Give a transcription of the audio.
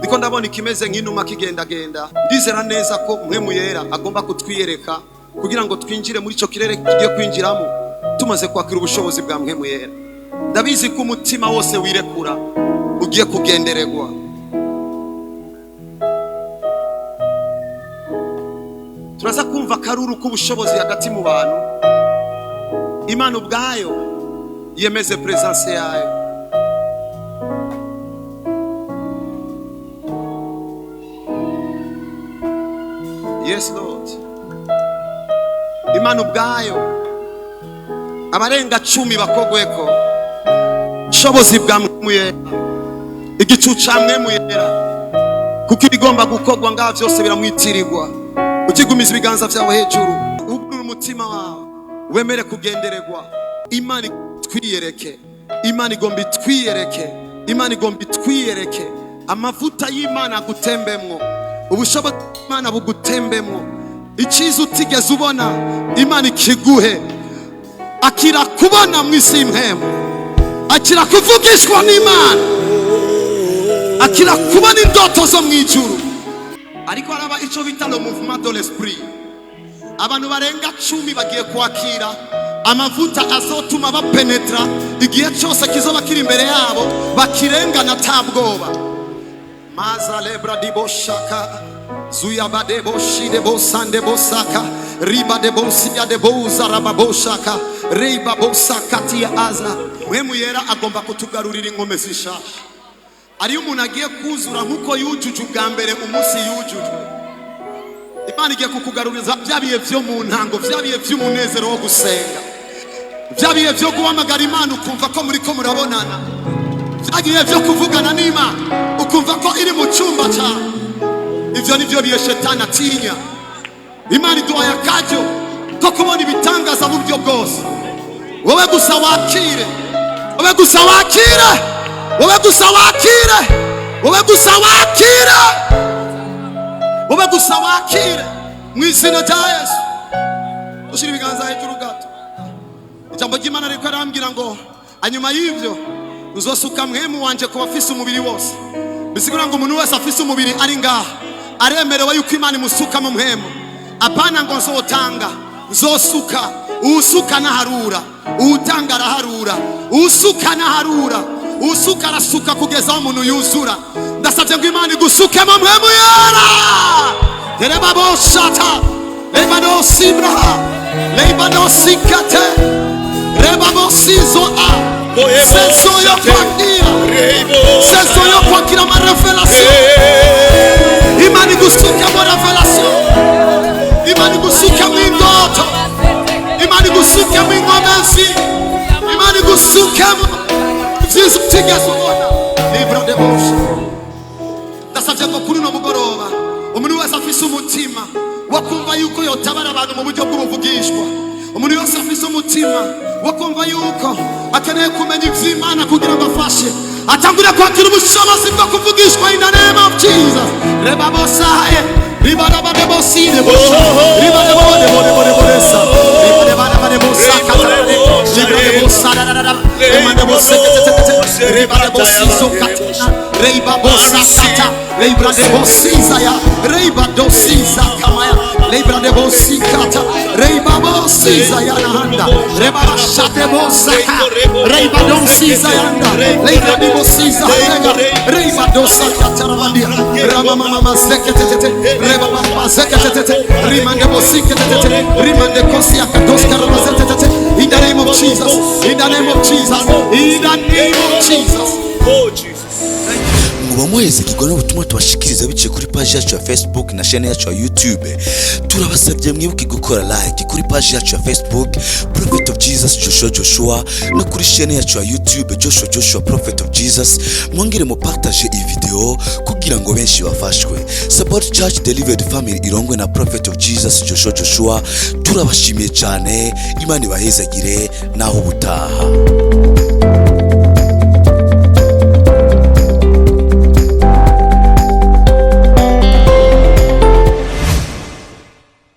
ndiko ndabona ikimeze nk'inuma kigendagenda. Ndizera neza ko Mpwemu Yera agomba kutwiyereka kugira ngo twinjire muri ico kirere tugiye kwinjiramo tumaze kwakira ubushobozi bwa Mpwemu Yera. Ndabizi ko umutima wose wirekura ugiye kugendererwa. Turaza kumva karuru k'ubushobozi hagati mu bantu. Imana ubwayo yemeze presence yayo. Yes Lord. Imana ubwayo abarenga 10 bakogweko ubushobozi bwa Mpwemu Yera, igicu ca Mpwemu Yera, kuko ibigomba gukogwa ngaho byose biramwitirirwa. Ukigumiza ibiganza vyawe hejuru, ugurura umutima wawe, wemere kugendererwa. Imana twiyereke, Imana igomba twiyereke, Imana igomba twiyereke. Amavuta y'Imana agutembemwo, ubushobozi bw'Imana bugutembemwo. Ikiza utigeze ubona Imana ikiguhe. Akira kubona mw'isi mpemu, akira kuvugishwa n'Imana, akira kubona indoto zo mw'ijuru. Ariko araba ico bita le mouvement de l'esprit. Abantu barenga 10 bagiye kwakira amavuta azotuma bapenetra igihe cyose kizoba kiri imbere yabo, bakirengana tabwoba. Maza lebra di boshaka zuya bade boshi de bosande bosaka riba de bosia de boza rababoshaka reiba bosaka tia azna. Mpwemu Yera agomba kutugarurira ingome zishasha. Ari umuntu agiye kuzura nkuko yujuje bwa mbere umunsi yujujwe. Imana igiye kukugaruriza byabiye byo mu ntango, byabiye by'umunezero wo gusenga, byabiye byo guhamagara Imana ukumva ko muri ko murabonana, byagiye byo kuvugana n'Imana ukumva ko iri mu cyumba cyawe. Ivyo nivyo biye shetani atinya. Imana iduhaye akaryo ko kubona ibitangaza mu buryo bwose. Wowe gusa wakire, wowe gusa wakire, wowe gusa wakire, wowe gusa wakire, wowe gusa wakire mu izina rya Yesu. Ushira ibiganza hejuru gato. Ijambo ry'Imana riko arambwira ngo anyuma y'ivyo uzosuka Mpwemu wanje ku bafise umubiri wose. Bisigura ngo umuntu wese afise umubiri ari ngaha aremerewe yuko Imana imusuka mu Mpwemu. Apana ngo nzotanga, nzosuka. Usuka na harura, utanga araharura, usuka na harura, usuka arasuka kugeza umuntu yuzura. Ndasabye ngo Imana igusuke mu Mpwemu Yera. Tereba boshata, leba no sibra, leba no sikate, reba bosizo a. Senso yo kwakira, senso yo kwakira ma revelation. Imana igusuke mu revelation, Imana igusuke mu indoto, Imana igusuke mu ingomezi, Imana igusuke mu vyiza utigeze ubona. Libra de bosha. Ndasavye ngo kuri no mugoroba umuntu wese afise umutima wo kumva yuko yotabara abantu mu buryo bw'ubuvugishwa. Umuntu wese afise umutima wo kumva yuko akeneye kumenya ivy'Imana kugira ngo afashe atangure kwakira ubushobozi bwo kuvugishwa in the name of Jesus. Reba bosaye, riba raba de boside bosha, riba de bode bode bode bodesa, riba de bada de bosaka, riba de bosara rara, riba de bosete, riba de bosizo katina, riba bosakata, riba de bosiza ya, riba dosiza kamaya, riba de bosikata, riba bosiza ya nahanda, riba shate bosaka, riba dosiza ya nda, riba de bosiza ya, riba dosakata rabandia, rama mama sekete, riba mama sekete, rimande bosikete, rimande kosia kadoska rabazetete. In the name of Jesus, in the name of Jesus, in the name of Jesus. Oh Jesus. Muba muheze kigona ubutumwa tubashikiriza biciye kuri page yacu ya Facebook na chaîne yacu ya YouTube. Turabasabye mwibuke gukora like kuri page yacu ya Facebook Prophet of Jesus Joshua no kuri chaîne yacu ya YouTube Joshua Prophet of Jesus. Mwongere mu partage iyi video kugira ngo benshi bafashwe. Support Church Delivered Family irongwe na Prophet of Jesus Joshua. Turabashimiye cyane, Imana ibahezagire naho butaha.